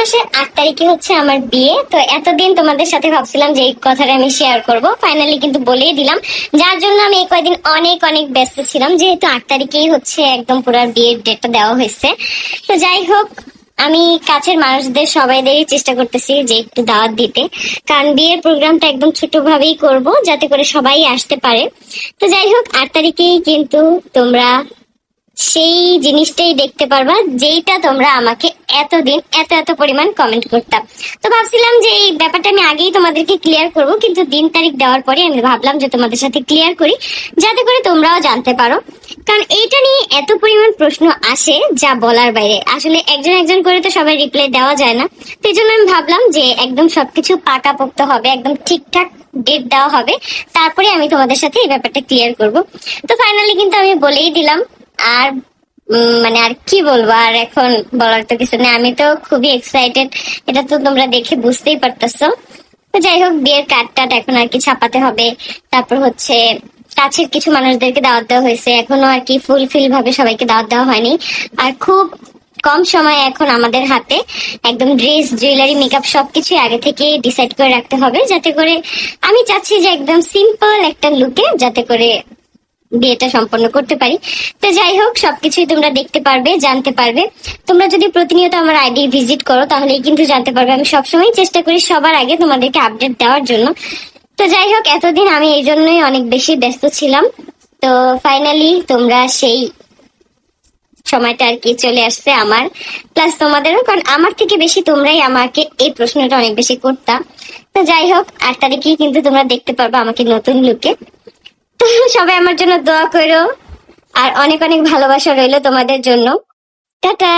মাসের 8 তারিখে হচ্ছে আমার বিয়ে। তো এতদিন তোমাদের সাথে ভাবছিলাম যে এই কথাটা আমি শেয়ার করব, ফাইনালি কিন্তু বলেই দিলাম। যার জন্য আমি এই কয়দিন অনেক অনেক ব্যস্ত ছিলাম, যেহেতু 8 তারিখেই হচ্ছে একদম পুরো বিয়ের ডেটটা দেওয়া হয়েছে। তো যাই হোক, আমি কাছের মানুষদের সবাইদেরই চেষ্টা করতেছি যে একটু দাওয়াত দিতে, কারণ বিয়ের প্রোগ্রামটা একদম ছোট ভাবেই করব, যাতে করে সবাই আসতে পারে। তো যাই হোক, 8 তারিখেই কিন্তু তোমরা সেই জিনিসটাই দেখতে পারবা যেইটা তোমরা আমাকে এতদিন এত এত পরিমাণ কমেন্ট করতাম। তো ভাবছিলাম যে এই ব্যাপারটা আমি আগেই তোমাদেরকে ক্লিয়ার করব, কিন্তু দিন তারিখ দেওয়ার পরে আমি ভাবলাম যে তোমাদের সাথে ক্লিয়ার করি, যাতে করে তোমরাও জানতে পারো। কারণ এইটা নিয়ে এত পরিমাণ প্রশ্ন আসে যা বলার বাইরে, আসলে একজন একজন করে তো সবাই রিপ্লাই দেওয়া যায় না। তো এই জন্য আমি ভাবলাম যে একদম সবকিছু পাকাপোক্ত হবে, একদম ঠিকঠাক ডেট দেওয়া হবে, তারপরে আমি তোমাদের সাথে এই ব্যাপারটা ক্লিয়ার করব। তো ফাইনালি কিন্তু আমি বলেই দিলাম। আর মানে আর কি বলবো, আর এখন বলার তো কিছু নেই, আমি তো খুবই এক্সাইটেড, এটা তো তোমরা দেখে বুঝতেই পারতেছো। তো যাই হোক, বিয়ের কার্ড টার্ড এখন আর কি ছাপাতে হবে, তারপর হচ্ছে কাছের কিছু মানুষদেরকে দাওয়াত দেওয়া হয়েছে, এখনো আর কি ফুলফিল ভাবে সবাইকে দাওয়াত দেওয়া হয়নি। আর খুব কম সময় এখন আমাদের হাতে, একদম ড্রেস, জুয়েলারি, মেকআপ সবকিছু আগে থেকে ডিসাইড করে রাখতে হবে, যাতে করে আমি চাচ্ছি যে একদম সিম্পল একটা লুকে যাতে করে বিয়েটা সম্পন্ন করতে পারি। তো যাই হোক, সবকিছুই তোমরা দেখতে পারবে, জানতে পারবে। তোমরা যদি প্রতিনিয়ত আমার আইডি ভিজিট করো তাহলেই কিন্তু জানতে পারবে। আমি সবসময় চেষ্টা করি সবার আগে তোমাদেরকে আপডেট দেওয়ার জন্য। তো যাই হোক, এতদিন আমি এই জন্যই অনেক বেশি ব্যস্ত ছিলাম। তো ফাইনালি তোমরা সেই সময়টা আর কি চলে আসছে আমার, প্লাস তোমাদেরও, কারণ আমার থেকে বেশি তোমরাই আমাকে এই প্রশ্নটা অনেক বেশি করতা। তো যাই হোক, 8 তারিখেই কিন্তু তোমরা দেখতে পারবে আমাকে নতুন লুকে। তো সবাই আমার জন্য দোয়া করো, আর অনেক অনেক ভালোবাসা রইলো তোমাদের জন্য। টাটা।